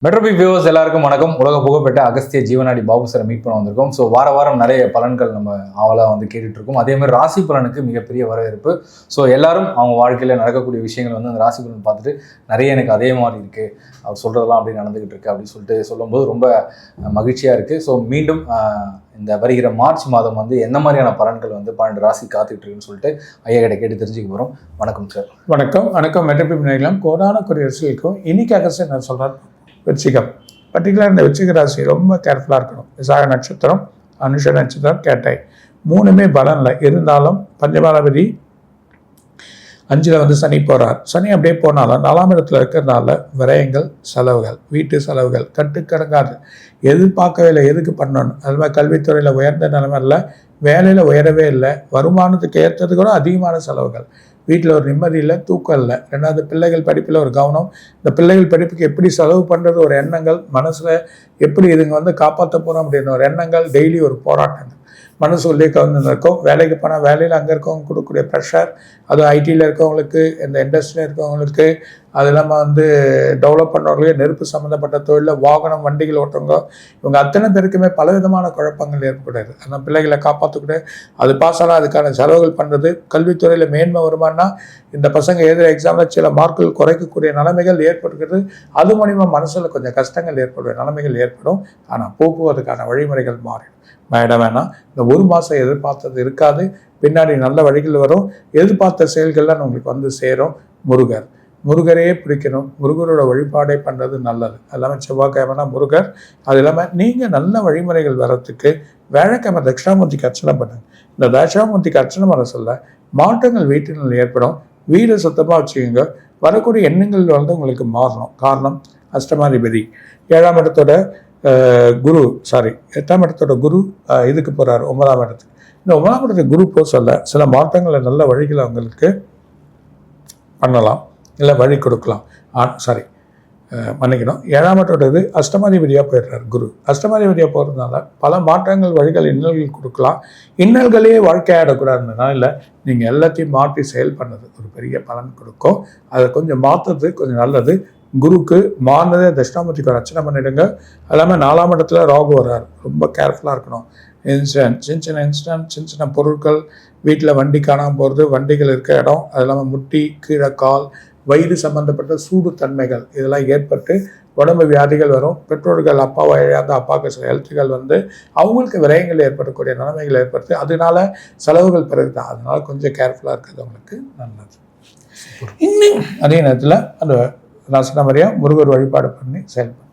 மெட்ரோபி viewers எல்லாருக்கும் வணக்கம். உலக புகழ்பெற்ற அகஸ்திய ஜீவனாடி பாபு சாரை மீட் பண்ண வந்திருக்கோம். ஸோ வாரம் நிறைய பலன்கள் நம்ம ஆவலாக கேட்டுட்டு இருக்கோம். அதே மாதிரி ராசி பலனுக்கு மிகப்பெரிய வரவேற்பு. ஸோ எல்லாரும் அவங்க வாழ்க்கையில் நடக்கக்கூடிய விஷயங்கள் அந்த ராசி பலன் பார்த்துட்டு நிறைய எனக்கு அதே மாதிரி இருக்குது, அவர் சொல்கிறதெல்லாம் அப்படி நடந்துகிட்டு இருக்கு அப்படின்னு சொல்லிட்டு சொல்லும்போது ரொம்ப மகிழ்ச்சியாக இருக்குது. ஸோ மீண்டும் இந்த வருகிற மார்ச் மாதம் என்ன மாதிரியான பலன்கள் 12 ராசி காத்துக்கிட்டு இருக்குன்னு சொல்லிட்டு ஐயா கிட்ட கேட்டு தெரிஞ்சுக்க போகிறோம். வணக்கம் சார். வணக்கம். மெட்ரோபி நிலையம் கோடான குறியரசுக்கும் இன்னைக்கு அகஸ்தியர் என்ன சொல்கிறார்? விருச்சிகம், பர்டிகுலர் இந்த விருச்சிக ராசி ரொம்ப கேர்ஃபுல்லாக இருக்கணும். விசாக நட்சத்திரம், அனுஷ நட்சத்திரம், கேட்டை மூணுமே பலனில் இருந்தாலும் பஞ்சமாதிபதி 5ல் சனி போகிறார். சனி அப்படியே போனாலும் 4ஆம் இடத்துல இருக்கிறதுனால விரயங்கள், செலவுகள், வீட்டு செலவுகள் கட்டுக்கடங்காது. எதிர்பார்க்கவே இல்லை, எதுக்கு பண்ணணும். அது மாதிரி கல்வித்துறையில் உயர்ந்த நிலைமையில் வேலையில் உயரவே இல்லை, வருமானத்துக்கு ஏற்றது கூட அதிகமான செலவுகள், வீட்டில் ஒரு நிம்மதி இல்லை, தூக்கம் இல்லை. 2வது பிள்ளைகள் படிப்பில் ஒரு கவனம், இந்த பிள்ளைகள் படிப்புக்கு எப்படி செலவு பண்ணுறது ஒரு எண்ணங்கள், மனசில் எப்படி இதுங்க காப்பாற்ற போகிறோம் அப்படின்னு ஒரு எண்ணங்கள், டெய்லி ஒரு போராட்டங்கள் மனசு உள்ளே கவர்ந்து இருக்கும். வேலைக்கு போனால் வேலையில் அங்கே இருக்கவங்க கொடுக்கக்கூடிய ப்ரெஷர், அது ஐடியில் இருக்கவங்களுக்கு, இந்த இண்டஸ்ட்ரியில் இருக்கவங்களுக்கு, அது இல்லாமல் டெவலப் பண்ணுறவங்களே நெருப்பு சம்மந்தப்பட்ட தொழிலில் வாகனம் வண்டிகள் ஓட்டுறவங்க, இவங்க அத்தனை பேருக்குமே பலவிதமான குழப்பங்கள் ஏற்படுது. அந்த பிள்ளைகளை காப்பாற்றக்கூடிய அது பாஸ் ஆனால் அதுக்கான செலவுகள் பண்ணுறது, கல்வித்துறையில் மேன்மை வருமானா இந்த பசங்க எழுதுகிற எக்ஸாமில் சில மார்க்குகள் குறைக்கக்கூடிய நிலைமைகள் ஏற்படுகிறது. அது மூலிமா மனசில் கொஞ்சம் கஷ்டங்கள் ஏற்படுற நிலைமைகள் ஏற்படும். ஆனால் போக்குவதுக்கான வழிமுறைகள் மாறிடும். வேணாம், இந்த ஒரு மாதம் எதிர்பார்த்தது இருக்காது, பின்னாடி நல்ல வழிகள் வரும். எதிர்பார்த்த செயல்கள்லாம் உங்களுக்கு சேரும். முருகரையே பிடிக்கணும், முருகரோட வழிபாடே பண்ணுறது நல்லது. எல்லாமே செவ்வாய்க்கிழமைனா முருகர். அது இல்லாமல் நீங்கள் நல்ல வழிமுறைகள் வர்றதுக்கு வியாழக்கிழமை தட்சிணாமூர்த்திக்கு அர்ச்சனை பண்ணுங்க. இந்த தட்சிணாமூர்த்திக்கு அர்ச்சனை பண்ண சொல்ல மாற்றங்கள் வீட்டில் ஏற்படும். வீடை சுத்தமாக வச்சுக்கோங்க. வரக்கூடிய எண்ணங்கள் உங்களுக்கு மாறணும். காரணம் அஷ்டமாதிபதி 7ஆம் இடத்தோட குரு 8ஆம் இடத்தோட குரு இதுக்கு போகிறார் 9ஆம் இடத்துக்கு. இந்த 9ஆம் இடத்துக்கு குரு போக சொல்ல சில மாற்றங்களை நல்ல வழிகளை அவங்களுக்கு பண்ணலாம், இல்லை வழி கொடுக்கலாம். மன்னிக்கணும், 7ஆம் இடத்தோட இது அஷ்டமாதிபதியாக போயிடுறார் குரு. அஷ்டமாதிபதியாக போகிறதுனால பல மாற்றங்கள், வழிகள், இன்னல்கள் கொடுக்கலாம். இன்னல்களே வாழ்க்கையாடக்கூடாதுன்னா இல்லை, நீங்கள் எல்லாத்தையும் மாற்றி செயல் பண்ணது ஒரு பெரிய பலன் கொடுக்கும். அதை கொஞ்சம் மாற்றுறது கொஞ்சம் நல்லது. குருக்கு மாறினதே தட்சிணாமூர்த்திக்கு ஒரு அர்ச்சனை பண்ணிவிடுங்க. அது இல்லாமல் 4ஆம் இடத்துல ராகு வர்றார், ரொம்ப கேர்ஃபுல்லாக இருக்கணும். சின்ன சின்ன பொருட்கள், வீட்டில் வண்டி காணாமல் போகிறது, வண்டிகள் இருக்க இடம், அது இல்லாமல் முட்டி, கீழே கால், வயிறு சம்மந்தப்பட்ட சூடு தன்மைகள் இதெல்லாம் ஏற்பட்டு உடம்பு வியாதிகள் வரும். பெற்றோர்கள் அப்பா வழியாக அப்பாவுக்கு சில ஹெல்த்துகள் அவங்களுக்கு விரயங்கள் ஏற்படக்கூடிய நிலைமைகள் ஏற்படுத்து. அதனால செலவுகள் பிறகு அதனால கொஞ்சம் கேர்ஃபுல்லாக இருக்கிறது அவங்களுக்கு நல்லது. இன்னும் அதே நேரத்தில் அந்த நான் சொன்ன மாதிரியா முருகர் வழிபாடு பண்ணி செயல்படும்.